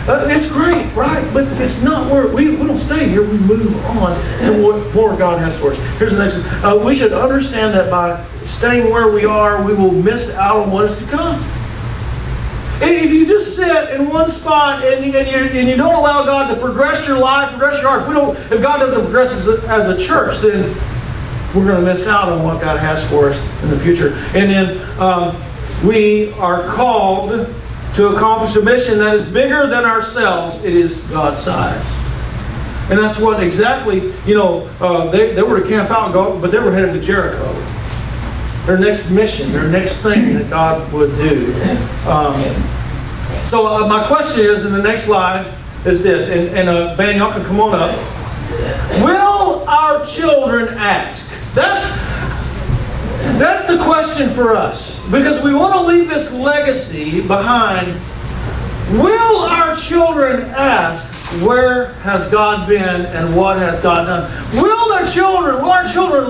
It's great, right? But it's not where we don't stay here. We move on to what more God has for us. Here's the next one. We should understand that by staying where we are, we will miss out on what is to come. If you just sit in one spot and you don't allow God to progress your life, progress your heart, if God doesn't progress as a church, then we're going to miss out on what God has for us in the future. And then we are called to accomplish a mission that is bigger than ourselves. It is God's size. And that's what exactly, they were to camp out, but they were headed to Jericho. Their next mission, their next thing that God would do. So my question is, in the next slide, is this. And Ben, y'all can come on up. Will our children ask? That's the question for us. Because we want to leave this legacy behind. Will our children ask, where has God been and what has God done? Will our children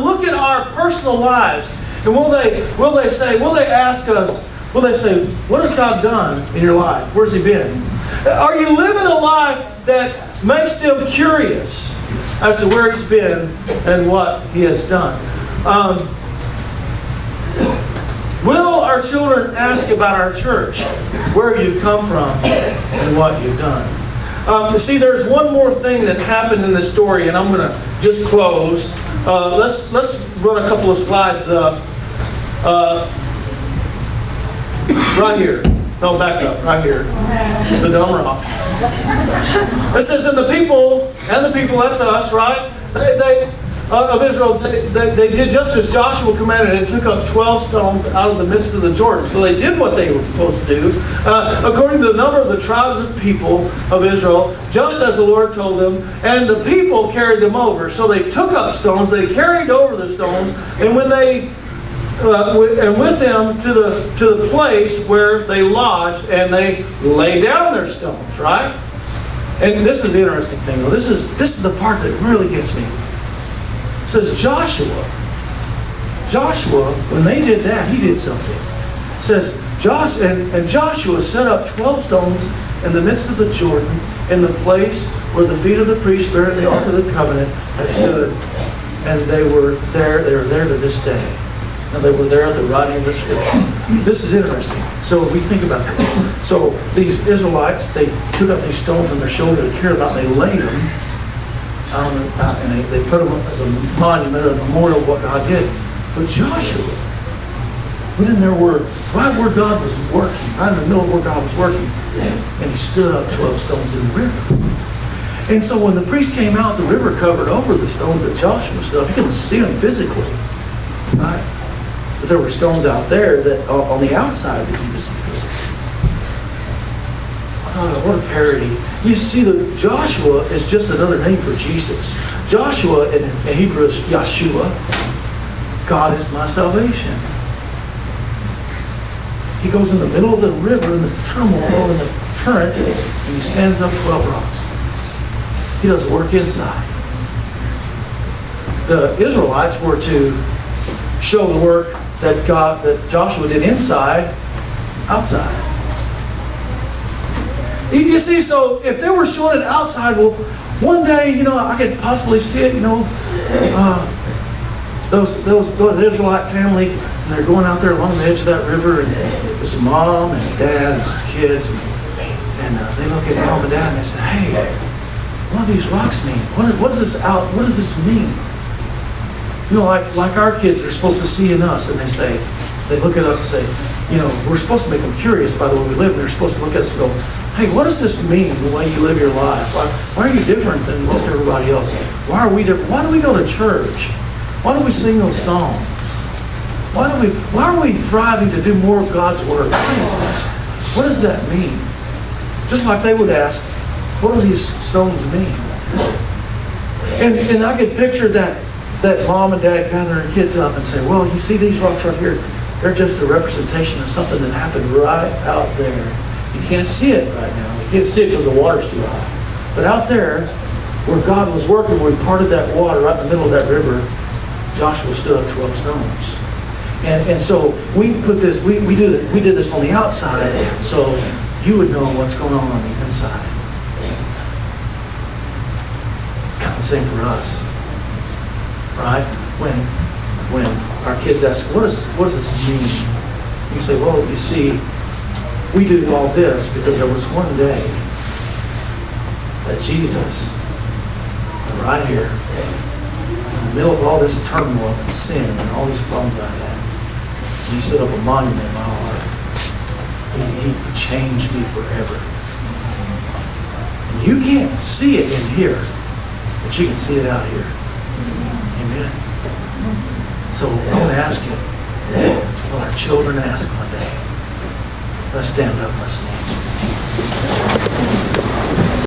look at our personal lives and will they ask us, will they say, what has God done in your life? Where's He been? Are you living a life that makes them curious as to where He's been and what He has done? Will our children ask about our church, where you've come from and what you've done? See, there's one more thing that happened in this story, and I'm going to just close. Let's run a couple of slides up. Right here. No, back up. Right here. The dumb rocks. It says, and the people, that's us, right? Of Israel, they did just as Joshua commanded and took up 12 stones out of the midst of the Jordan. So they did what they were supposed to do, according to the number of the tribes of people of Israel, just as the Lord told them, and the people carried them over. So they took up stones, they carried over the stones, and when they with them to the place where they lodged, and they laid down their stones. Right? And this is the interesting thing. Though. This is the part that really gets me. It says Joshua, when they did that, he did something. It says, Joshua set up 12 stones in the midst of the Jordan, in the place where the feet of the priests bearing the Ark of the Covenant had stood. And they were there to this day. And they were there at the writing of the Scripture. This is interesting. So we think about this. So these Israelites, they took up these stones on their shoulder to carry about, and they laid them. And they put them up as a monument, a memorial of what God did. But Joshua went in there right where God was working, right in the middle of where God was working, and he stood up 12 stones in the river. And so when the priest came out, the river covered over the stones that Joshua stood up. He couldn't see them physically, right? But there were stones out there that on the outside that he could see physically. I thought, what a parody. You see, that Joshua is just another name for Jesus. Joshua in Hebrew is Yeshua. God is my salvation. He goes in the middle of the river, in the turmoil, in the current, and he stands up 12 rocks. He does work inside. The Israelites were to show the work that Joshua did inside, outside. You see, so if they were showing it outside, well, one day, I could possibly see it, the Israelite family, and they're going out there along the edge of that river, and there's a mom and a dad and some kids, and they look at mom and dad and they say, hey, what do these rocks mean? What does this mean? Like our kids are supposed to see in us, and they look at us and say, we're supposed to make them curious by the way we live, and they're supposed to look at us and go, hey, what does this mean, the way you live your life? Why are you different than most everybody else? Why are we different? Why do we go to church? Why do we sing those songs? Why are we thriving to do more of God's work? What does that mean? Just like they would ask, what do these stones mean? And I could picture that mom and dad gathering their kids up and say, well, you see these rocks right here? They're just a representation of something that happened right out there. You can't see it right now. You can't see it because the water's too high. But out there, where God was working, where He parted that water right in the middle of that river, Joshua stood up 12 stones. And so we did this on the outside, so you would know what's going on the inside. The same for us. Right? When our kids ask, what does this mean? You say, well, you see, we do all this because there was one day that Jesus, right here, in the middle of all this turmoil and sin and all these problems I had, He set up a monument in my heart. He changed me forever. And you can't see it in here, but you can see it out here. Amen. So I want to ask you, will our children ask one day? Let's stand up, let's sing.